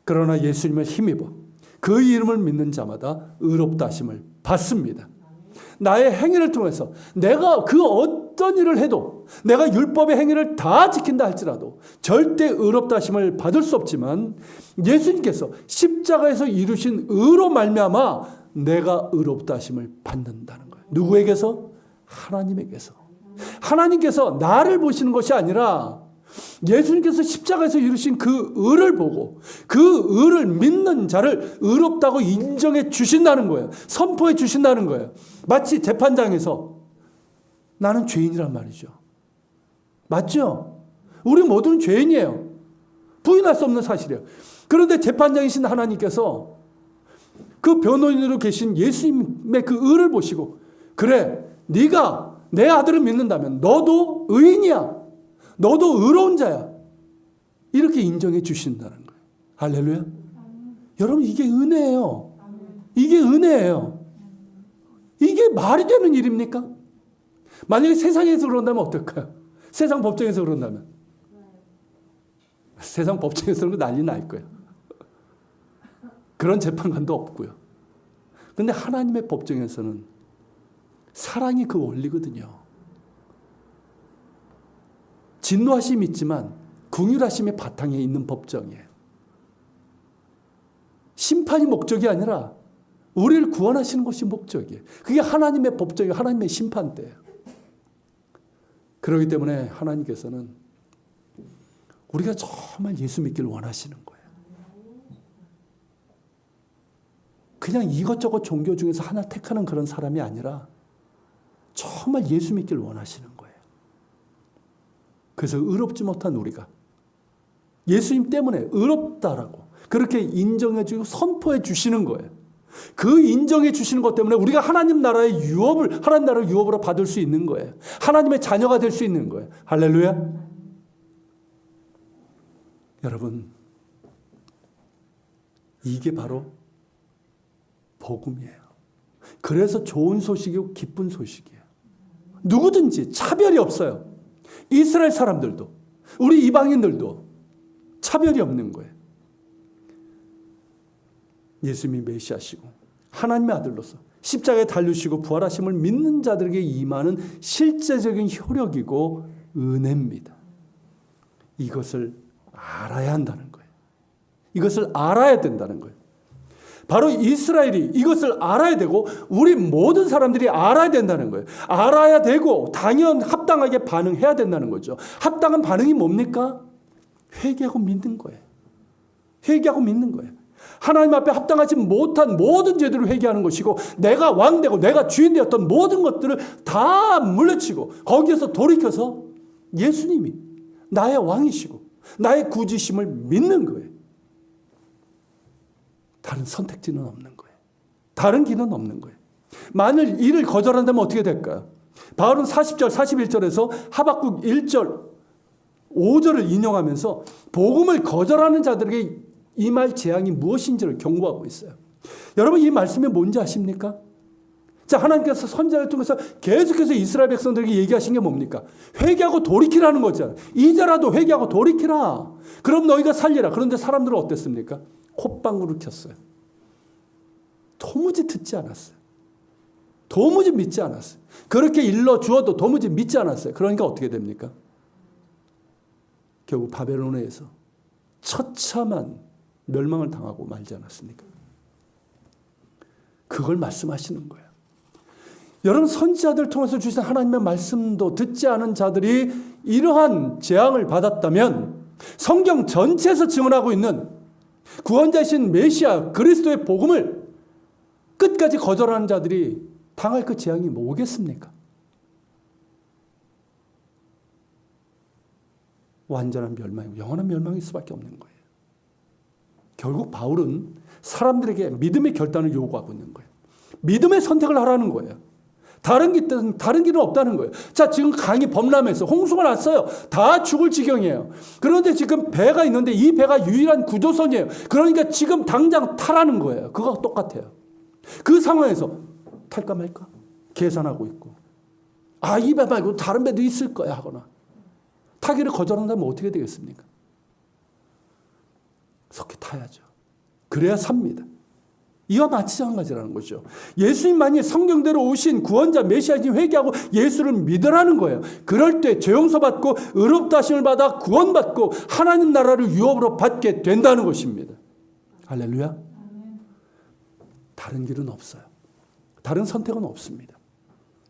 그러나 예수님을 힘입어 그 이름을 믿는 자마다 의롭다 하심을 받습니다. 나의 행위를 통해서 내가 그 어떤 일을 해도 내가 율법의 행위를 다 지킨다 할지라도 절대 의롭다 하심을 받을 수 없지만 예수님께서 십자가에서 이루신 의로 말미암아 내가 의롭다 하심을 받는다는 거예요. 누구에게서? 하나님에게서. 하나님께서 나를 보시는 것이 아니라 예수님께서 십자가에서 이루신 그 의를 보고 그 의를 믿는 자를 의롭다고 인정해 주신다는 거예요. 선포해 주신다는 거예요. 마치 재판장에서 나는 죄인이란 말이죠. 맞죠? 우리 모두는 죄인이에요. 부인할 수 없는 사실이에요. 그런데 재판장이신 하나님께서 그 변호인으로 계신 예수님의 그 의를 보시고 그래, 네가 내 아들을 믿는다면 너도 의인이야. 너도 의로운 자야. 이렇게 인정해 주신다는 거예요. 할렐루야. 여러분, 이게 은혜예요. 이게 은혜예요. 이게 말이 되는 일입니까? 만약에 세상에서 그런다면 어떨까요? 세상 법정에서 그런다면. 세상 법정에서는 난리 날 거예요. 그런 재판관도 없고요. 근데 하나님의 법정에서는 사랑이 그 원리거든요. 진노하심이 있지만 긍휼하심의 바탕에 있는 법정이에요. 심판이 목적이 아니라 우리를 구원하시는 것이 목적이에요. 그게 하나님의 법정이에요. 하나님의 심판대예요. 그렇기 때문에 하나님께서는 우리가 정말 예수 믿기를 원하시는 거예요. 그냥 이것저것 종교 중에서 하나 택하는 그런 사람이 아니라 정말 예수 믿기를 원하시는 거예요. 그래서 의롭지 못한 우리가 예수님 때문에 의롭다라고 그렇게 인정해 주고 선포해 주시는 거예요. 그 인정해 주시는 것 때문에 우리가 하나님 나라의 유업을, 하나님 나라의 유업으로 받을 수 있는 거예요. 하나님의 자녀가 될 수 있는 거예요. 할렐루야. 여러분, 이게 바로 복음이에요. 그래서 좋은 소식이고 기쁜 소식이에요. 누구든지 차별이 없어요. 이스라엘 사람들도 우리 이방인들도 차별이 없는 거예요. 예수님이 메시아시고 하나님의 아들로서 십자가에 달리시고 부활하심을 믿는 자들에게 임하는 실제적인 효력이고 은혜입니다. 이것을 알아야 한다는 거예요. 이것을 알아야 된다는 거예요. 바로 이스라엘이 이것을 알아야 되고 우리 모든 사람들이 알아야 된다는 거예요. 알아야 되고 당연 합당하게 반응해야 된다는 거죠. 합당한 반응이 뭡니까? 회개하고 믿는 거예요. 회개하고 믿는 거예요. 하나님 앞에 합당하지 못한 모든 죄들을 회개하는 것이고 내가 왕되고 내가 주인 되었던 모든 것들을 다 물리치고 거기에서 돌이켜서 예수님이 나의 왕이시고 나의 구주심을 믿는 거예요. 다른 선택지는 없는 거예요. 다른 길은 없는 거예요. 만일 이를 거절한다면 어떻게 될까요? 바울은 40절, 41절에서 하박국 1절, 5절을 인용하면서 복음을 거절하는 자들에게 임할 재앙이 무엇인지를 경고하고 있어요. 여러분, 이 말씀이 뭔지 아십니까? 자, 하나님께서 선지자를 통해서 계속해서 이스라엘 백성들에게 얘기하신 게 뭡니까? 회개하고 돌이키라는 거잖아요. 이제라도 회개하고 돌이키라. 그럼 너희가 살리라. 그런데 사람들은 어땠습니까? 콧방구를 켰어요. 도무지 듣지 않았어요. 도무지 믿지 않았어요. 그렇게 일러주어도 도무지 믿지 않았어요. 그러니까 어떻게 됩니까? 결국 바벨론에서 처참한 멸망을 당하고 말지 않았습니까? 그걸 말씀하시는 거예요. 여러분, 선지자들 통해서 주신 하나님의 말씀도 듣지 않은 자들이 이러한 재앙을 받았다면 성경 전체에서 증언하고 있는 구원자이신 메시아 그리스도의 복음을 끝까지 거절하는 자들이 당할 그 재앙이 뭐겠습니까? 완전한 멸망이고 영원한 멸망일 수밖에 없는 거예요. 결국 바울은 사람들에게 믿음의 결단을 요구하고 있는 거예요. 믿음의 선택을 하라는 거예요. 다른 길은 없다는 거예요. 자, 지금 강이 범람해서 홍수가 났어요. 다 죽을 지경이에요. 그런데 지금 배가 있는데 이 배가 유일한 구조선이에요. 그러니까 지금 당장 타라는 거예요. 그거 똑같아요. 그 상황에서 탈까 말까 계산하고 있고, 아, 이 배 말고 다른 배도 있을 거야 하거나 타기를 거절한다면 어떻게 되겠습니까? 속히 타야죠. 그래야 삽니다. 이와 마찬가지라는 거죠. 예수님만이 성경대로 오신 구원자 메시아인 회개하고 예수를 믿으라는 거예요. 그럴 때 죄 용서받고 의롭다 하심을 받아 구원받고 하나님 나라를 유업으로 받게 된다는 것입니다. 할렐루야. 다른 길은 없어요. 다른 선택은 없습니다.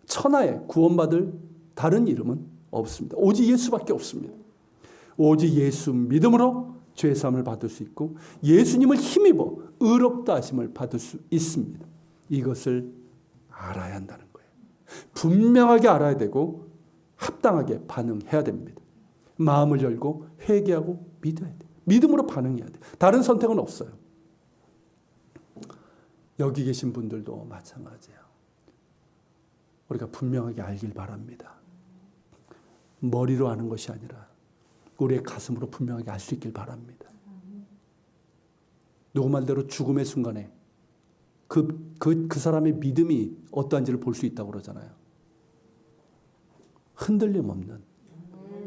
천하에 구원받을 다른 이름은 없습니다. 오직 예수밖에 없습니다. 오직 예수 믿음으로 죄사함을 받을 수 있고 예수님을 힘입어 의롭다 하심을 받을 수 있습니다. 이것을 알아야 한다는 거예요. 분명하게 알아야 되고 합당하게 반응해야 됩니다. 마음을 열고 회개하고 믿어야 돼요. 믿음으로 반응해야 돼요. 다른 선택은 없어요. 여기 계신 분들도 마찬가지예요. 우리가 분명하게 알길 바랍니다. 머리로 아는 것이 아니라 우리의 가슴으로 분명하게 알 수 있길 바랍니다. 누구 말대로 죽음의 순간에 그 사람의 믿음이 어떠한지를 볼 수 있다고 그러잖아요. 흔들림 없는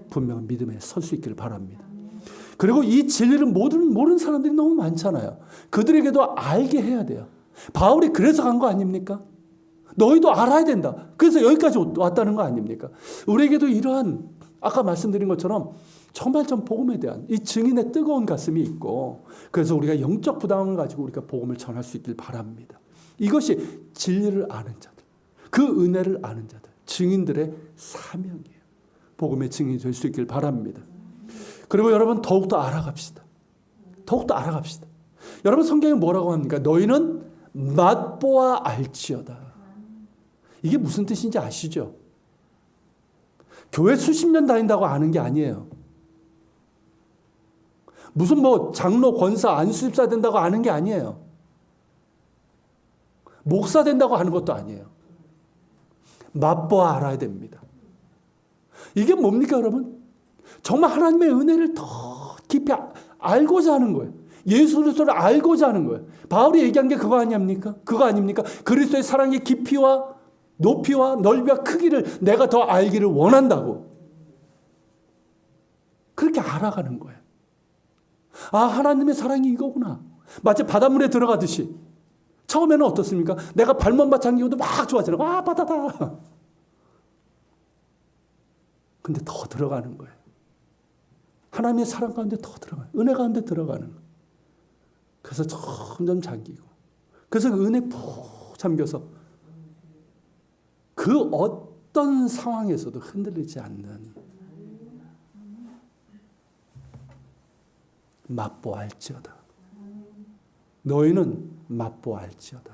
분명한 믿음에 설 수 있기를 바랍니다. 그리고 이 진리를 모르는 사람들이 너무 많잖아요. 그들에게도 알게 해야 돼요. 바울이 그래서 간 거 아닙니까? 너희도 알아야 된다. 그래서 여기까지 왔다는 거 아닙니까? 우리에게도 이러한 아까 말씀드린 것처럼 정말 좀 복음에 대한 이 증인의 뜨거운 가슴이 있고 그래서 우리가 영적 부담을 가지고 우리가 복음을 전할 수 있길 바랍니다. 이것이 진리를 아는 자들, 그 은혜를 아는 자들, 증인들의 사명이에요. 복음의 증인이 될 수 있길 바랍니다. 그리고 여러분 더욱더 알아갑시다. 더욱더 알아갑시다. 여러분 성경에 뭐라고 합니까? 너희는 맛보아 알지어다. 이게 무슨 뜻인지 아시죠? 교회 수십 년 다닌다고 아는 게 아니에요. 무슨 뭐 장로, 권사, 안수집사 된다고 아는 게 아니에요. 목사 된다고 하는 것도 아니에요. 맛보아 알아야 됩니다. 이게 뭡니까 여러분? 정말 하나님의 은혜를 더 깊이 알고자 하는 거예요. 예수 그리스도를 알고자 하는 거예요. 바울이 얘기한 게 그거 아닙니까? 그거 아닙니까? 그리스도의 사랑의 깊이와 높이와 넓이와 크기를 내가 더 알기를 원한다고. 그렇게 알아가는 거예요. 아, 하나님의 사랑이 이거구나. 마치 바닷물에 들어가듯이. 처음에는 어떻습니까? 내가 발목만 잠기고도 막 좋아지는 거예요. 아, 바다다. 근데 더 들어가는 거예요. 하나님의 사랑 가운데 더 들어가요. 은혜 가운데 들어가는 거예요. 그래서 점점 잠기고. 그래서 그 은혜 푹 잠겨서 그 어떤 상황에서도 흔들리지 않는 맛보알지어다. 너희는 맛보알지어다.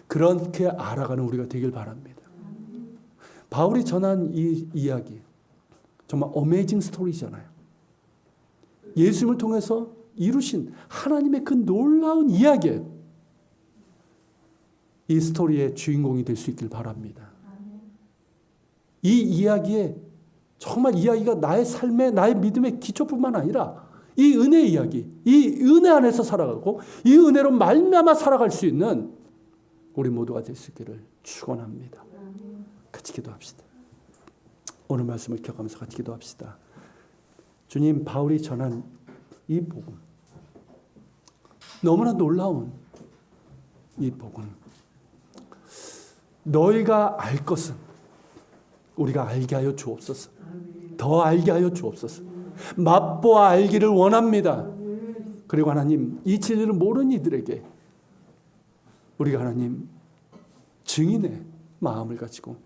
그렇게 알아가는 우리가 되길 바랍니다. 바울이 전한 이 이야기 정말 어메이징 스토리잖아요. 예수님을 통해서 이루신 하나님의 그 놀라운 이야기예요. 이 스토리의 주인공이 될 수 있길 바랍니다. 이 이야기에 정말 이야기가 나의 삶의 나의 믿음의 기초뿐만 아니라 이 은혜의 이야기, 이 은혜 안에서 살아가고 이 은혜로 말미암아 살아갈 수 있는 우리 모두가 될 수 있기를 축원합니다. 같이 기도합시다. 오늘 말씀을 기억하면서 같이 기도합시다. 주님, 바울이 전한 이 복음, 너무나 놀라운 이 복음, 너희가 알 것은 우리가 알게 하여 주옵소서. 더 알게 하여 주옵소서. 맛보아 알기를 원합니다. 그리고 하나님, 이 진리를 모르는 이들에게 우리가 하나님 증인의 마음을 가지고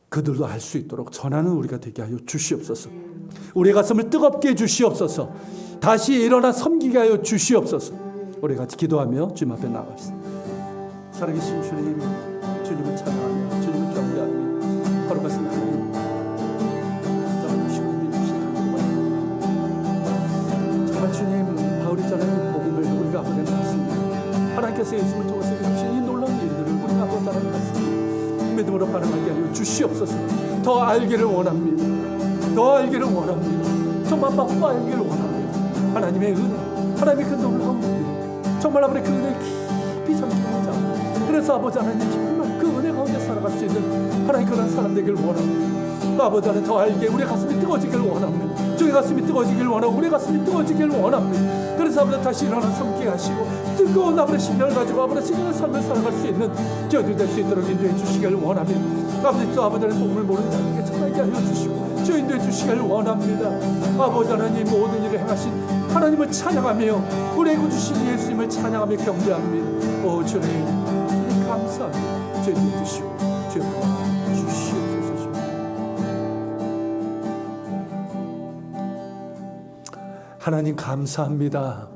그들도 알 수 있도록 전하는 우리가 되게 하여 주시옵소서. 우리의 가슴을 뜨겁게 해 주시옵소서. 다시 일어나 섬기게 하여 주시옵소서. 우리 같이 기도하며 주님 앞에 나아갑시다. 살아계신 주님, 주님을 찬양하며 주님을 경배하며 걸어가신 하나님, 정말 주님, 바울이 전하는 복음을 우리가 아버지 받습니다. 하나님께서 예수님을 통해서 이루신 이 놀라운 일들을 우리가 아버지 받습니다. 믿음으로 반응하게 하여 주시옵소서. 더 알기를 원합니다. 더 알기를 원합니다. 정말 맛보 알기를 원합니다. 하나님의 은혜, 하나님의 그 놀라운 은혜, 정말 아버지 그 은혜 깊이 잠기는 자. 그래서 아버지 하나님 정말 그 은혜 가운데 살아갈 수 있는 하나님 그런 사람 되기를 원합니다. 아버지 하나님 더 알게 우리의 가슴이 뜨거워지기를 원합니다. 주의 가슴이 뜨거워지기를 원하고 우리의 가슴이 뜨거워지기를 원합니다. 그래서 아버지 다시 일어나 섬기게 하시고 뜨거운 아버지 심령을 가지고 아버지 신령한 삶을 살아갈 수 있는 저희들 될 수 있도록 인도해 주시기를 원합니다. 아버지 또 아버지 하나님 복음을 모르는 자에게 전하게 하여 주시고 저 인도해 주시기를 원합니다. 아버지 하나님 모든 일을 행하신 하나님을 찬양하며 우리에게 주신 예수님을 찬양하며 경배합니다. 오 주님 감사합니다. 저희 인도해 주시고 주여 주시옵소서. 하나님 감사합니다.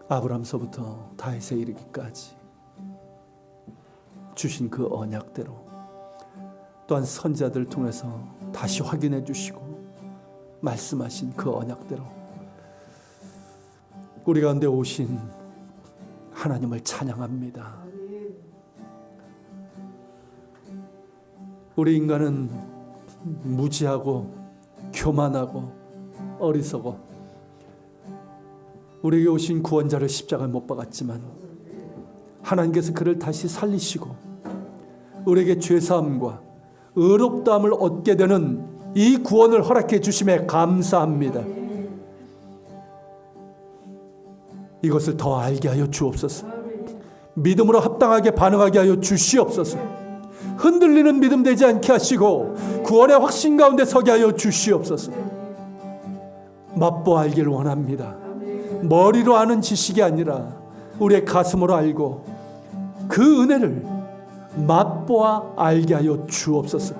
아브람서부터 다윗에 이르기까지 주신 그 언약대로, 또한 선지자들을 통해서 다시 확인해 주시고 말씀하신 그 언약대로 우리 가운데 오신 하나님을 찬양합니다. 우리 인간은 무지하고 교만하고 어리석어 우리에게 오신 구원자를 십자가에 못 박았지만 하나님께서 그를 다시 살리시고 우리에게 죄사함과 의롭다함을 얻게 되는 이 구원을 허락해 주심에 감사합니다. 이것을 더 알게 하여 주옵소서. 믿음으로 합당하게 반응하게 하여 주시옵소서. 흔들리는 믿음 되지 않게 하시고 구원의 확신 가운데 서게 하여 주시옵소서. 맛보아 알기를 원합니다. 머리로 아는 지식이 아니라 우리의 가슴으로 알고 그 은혜를 맛보아 알게 하여 주옵소서.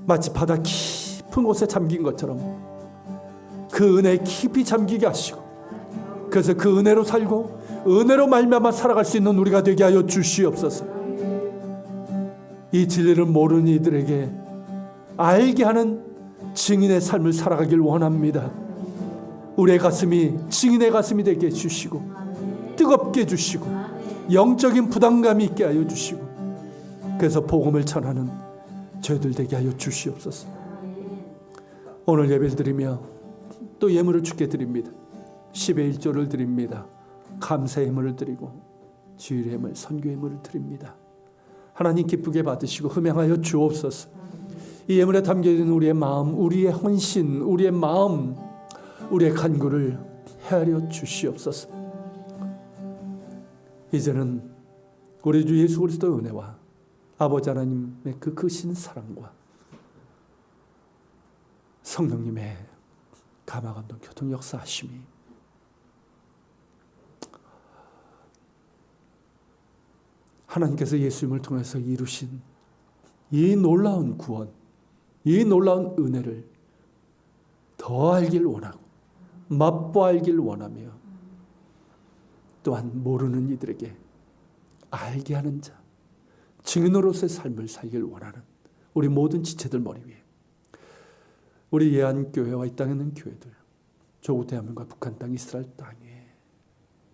마치 바다 깊은 곳에 잠긴 것처럼 그 은혜에 깊이 잠기게 하시고 그래서 그 은혜로 살고 은혜로 말미암아 살아갈 수 있는 우리가 되게 하여 주시옵소서. 이 진리를 모르는 이들에게 알게 하는 증인의 삶을 살아가길 원합니다. 우리의 가슴이 증인의 가슴이 되게 해주시고 뜨겁게 해주시고 영적인 부담감이 있게 하여 주시고 그래서 복음을 전하는 저희들 되게 하여 주시옵소서. 오늘 예배를 드리며 또 예물을 주께 드립니다. 10의 1조를 드립니다. 감사의 예물을 드리고 주일의 예물, 선교의 예물을 드립니다. 하나님 기쁘게 받으시고 흠양하여 주옵소서. 이 예물에 담겨있는 우리의 마음, 우리의 헌신, 우리의 마음, 우리의 간구를 헤아려 주시옵소서. 이제는 우리 주 예수 그리스도의 은혜와 아버지 하나님의 그 크신 사랑과 성령님의 감화감동 교통 역사하심이 하나님께서 예수님을 통해서 이루신 이 놀라운 구원, 이 놀라운 은혜를 더 알길 원하고 맛보 알길 원하며 또한 모르는 이들에게 알게 하는 자, 증인으로서의 삶을 살길 원하는 우리 모든 지체들 머리 위에 우리 예안교회와 이 땅에 있는 교회들, 조국 대한민국과 북한 땅, 이스라엘 땅 위에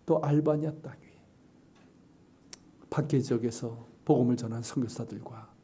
또 알바니아 땅 위에 밖의 지역에서 복음을 전한 선교사들과